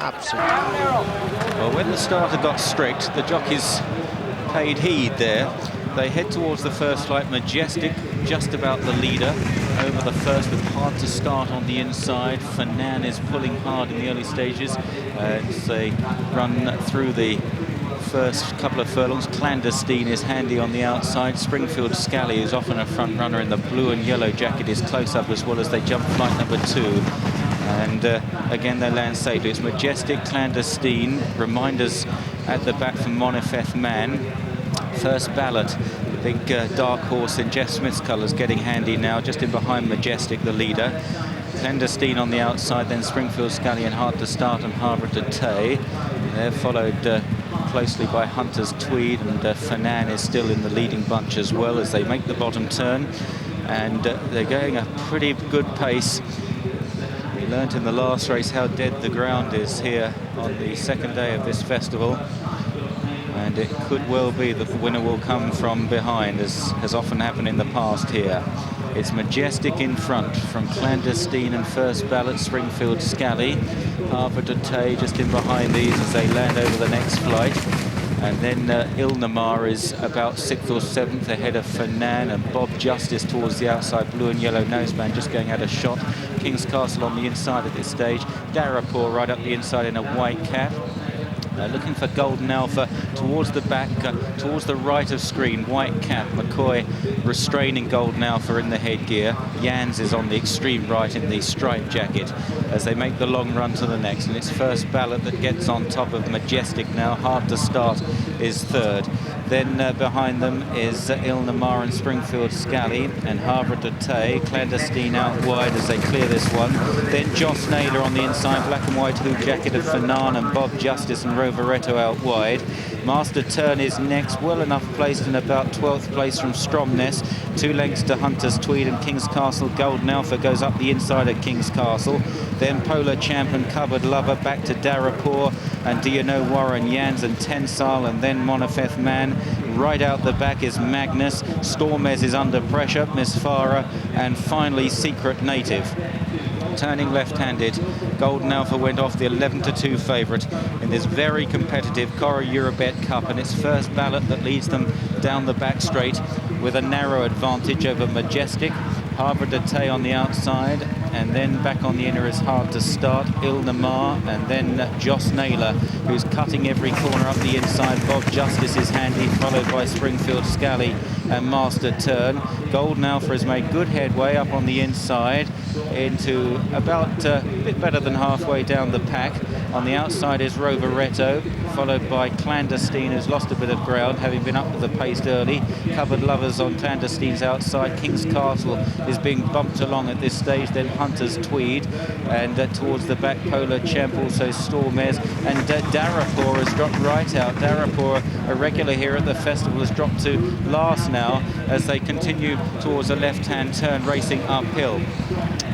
Absolutely. Well, when the starter got strict, the jockeys paid heed there. They head towards the first flight. Majestic, just about the leader over the first, with hard to start on the inside. Fanan is pulling hard in the early stages as they run through the first couple of furlongs. Clandestine is handy on the outside. Springfield Scally, who's often a front runner in the blue and yellow jacket, is close up as well as they jump flight number 2. And again, they land safely. It's Majestic, Clandestine, reminders at the back from Monifeth Man. First Ballot, the big dark horse in Jeff Smith's colours, getting handy now, just in behind Majestic, the leader. Clandestine on the outside, then Springfield Scally and Hard to Start and Harbour de Tay. They're followed closely by Hunter's Tweed, and Fanan is still in the leading bunch as well as they make the bottom turn. And they're going a pretty good pace. We learnt in the last race how dead the ground is here on the second day of this festival. And it could well be that the winner will come from behind, as has often happened in the past here. It's Majestic in front from Clandestine and First Ballot, Springfield Scally. Harbour de Tay just in behind these as they land over the next flight. And then Ilnamar is about 6th or 7th ahead of Fanan, and Bob Justice towards the outside, blue and yellow noseband just going out a shot. King's Castle on the inside at this stage. Darapur right up the inside in a white cap. Looking for Golden Alpha towards the back, towards the right of screen. White cap, McCoy restraining Golden Alpha in the headgear. Jans is on the extreme right in the striped jacket as they make the long run to the next. And it's First Ballot that gets on top of Majestic now. Hard to Start is third. Then behind them is Ilnamar and Springfield Scally and Harbour de Tay. Clandestine out wide as they clear this one. Then Joss Naylor on the inside, black and white hoop jacket of Fanan and Bob Justice and Rovereto out wide. Master Turn is next, well enough placed in about 12th place from Stromness. 2 lengths to Hunter's Tweed and King's Castle. Golden Alpha goes up the inside at King's Castle. Then Polar Champ and Cupboard Lover back to Darapur and Do You Know Warren, Jans and Tensile, and then Monifeth Man. Right out the back is Magnus. Stormez is under pressure, Miss Farah, and finally Secret Native. Turning left-handed, Golden Alpha went off the 11-2 favourite in this very competitive Cora Eurobet Cup, and it's First Ballot that leads them down the back straight with a narrow advantage over Majestic. Harbour de Tay on the outside, and then back on the inner is Hard to Start, Ilnamar, and then Joss Naylor, who's cutting every corner up the inside. Bob Justice is handy, followed by Springfield Scally and Master Turn. Golden Alpha has made good headway up on the inside into about a bit better than halfway down the pack. On the outside is Rovereto, followed by Clandestine, who's lost a bit of ground, having been up with the pace early. Cupboard Lovers on Clandestine's outside. King's Castle is being bumped along at this stage. Then Hunter's Tweed, and towards the back, Polar Champ, also Stormez, and Darapur has dropped right out. Darapur, a regular here at the festival, has dropped to last now as they continue towards a left-hand turn, racing uphill.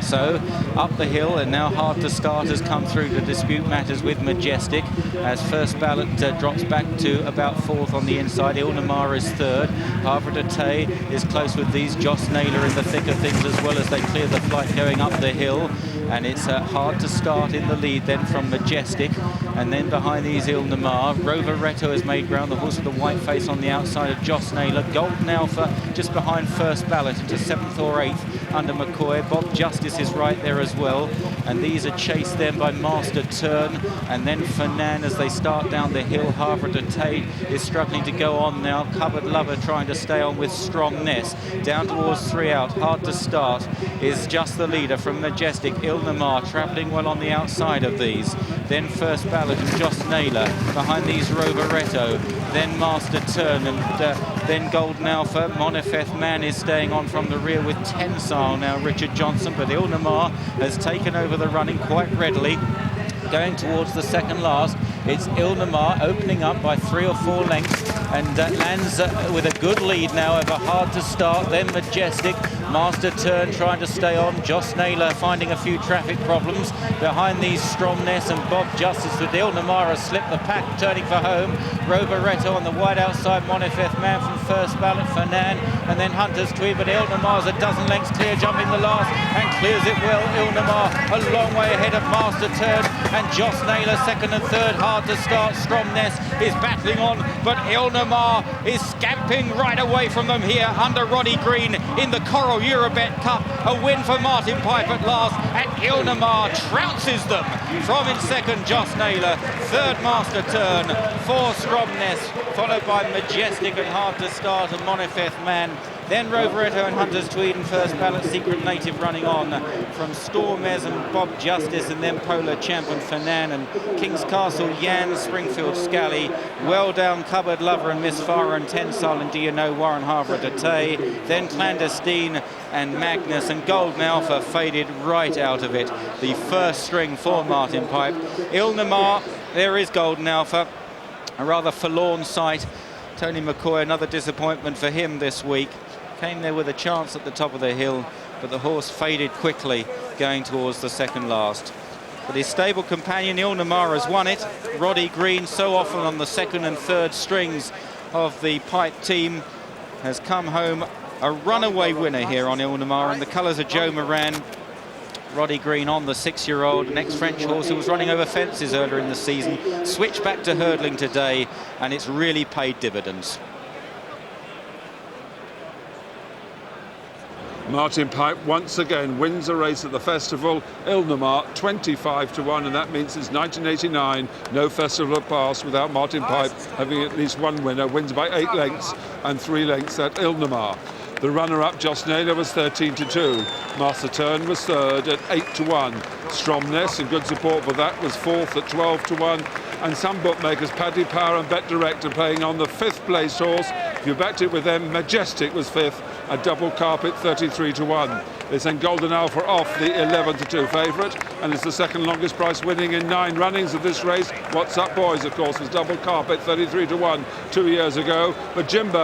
So up the hill, and now Hard to Start has come through to dispute matters with Majestic as First Ballot drops back to about 4th on the inside. Ilnamar is 3rd. Harbour de Tay is close with these. Joss Naylor in the thick of things as well as they clear the flight going up the hill. And it's Hard to Start in the lead then from Majestic, and then behind these Ilnamar. Rovereto has made ground, the horse with the white face on the outside of Joss Naylor. Golden Alpha just behind First Ballot into 7th or 8th under McCoy. Bob Justice is right there as well, and these are chased then by Master Turn and then Fanan as they start down the hill. Harbour de Tay is struggling to go on now. Cupboard Lover trying to stay on with Strongness. Down towards 3 out. Hard to Start is just the leader from Majestic. Ilnamar travelling well on the outside of these. Then First Ballot and Joss Naylor. Behind these Rovereto. Then Master Turn, and then Golden Alpha. Monifeth Man is staying on from the rear with Tensile now, Richard Johnson, but Ilnamar has taken over the running quite readily. Going towards the second last, it's Ilnamar opening up by 3 or 4 lengths and lands with a good lead now over Hard to Start, then Majestic. Master Turn trying to stay on. Joss Naylor finding a few traffic problems. Behind these, Stromness and Bob Justice with Ilnamar has slipped the pack, turning for home. Rovereto on the wide outside, Monifeth Man from first ballot, Fernan, and then Hunter's Tweed, but Ilnamar's a dozen lengths clear, jumping the last, and clears it well. Ilnamar a long way ahead of Master Turn, and Joss Naylor second and third, hard to start. Stromness is battling on, but Ilnamar is scamping right away from them here under Roddy Green in the Coral Eurobet Cup. A win for Martin Pipe at last, and Ilnamar trounces them from in second Joss Naylor, third Master Turn, fourth Stromness, followed by Majestic and hard to start and Monifeth Man. Then Rovereto and Hunter's Tweed and first ballot Secret Native running on from Stormez and Bob Justice, and then Polar Champ and Fernan and King's Castle, Yan, Springfield Scally, Well Down, Cupboard Lover and Miss Farah and Tensile and D&O, Warren Harbour Date, then Clandestine and Magnus, and Golden Alpha faded right out of it. The first string for Martin Pipe. Ilnamar, there is Golden Alpha, a rather forlorn sight. Tony McCoy, another disappointment for him this week. Came there with a chance at the top of the hill, but the horse faded quickly going towards the second last. But his stable companion Ilnamar has won it. Roddy Green, so often on the second and third strings of the Pipe team, has come home a runaway winner here on Ilnamar, and the colours are Joe Moran. Roddy Green on the 6-year-old, an ex-French horse who was running over fences earlier in the season, switched back to hurdling today, and it's really paid dividends. Martin Pipe once again wins a race at the festival. Ilnamar 25-1, and that means since 1989 no festival had passed without Martin Pipe having at least one winner. Wins by 8 lengths and 3 lengths at Ilnamar. The runner-up, Joss Naylor, was 13-2. Master Turn was third at 8-1. Stromness, and good support for that, was fourth at 12-1. And some bookmakers, Paddy Power and Bet Direct, are playing on the 5th place horse. If you backed it with them, Majestic was 5th, a double carpet 33-1. They sent Golden Alpha off, the 11-2 favourite, and it's the second longest price winning in 9 runnings of this race. What's Up Boys, of course, was double carpet 33-1 2 years ago. But Jimbo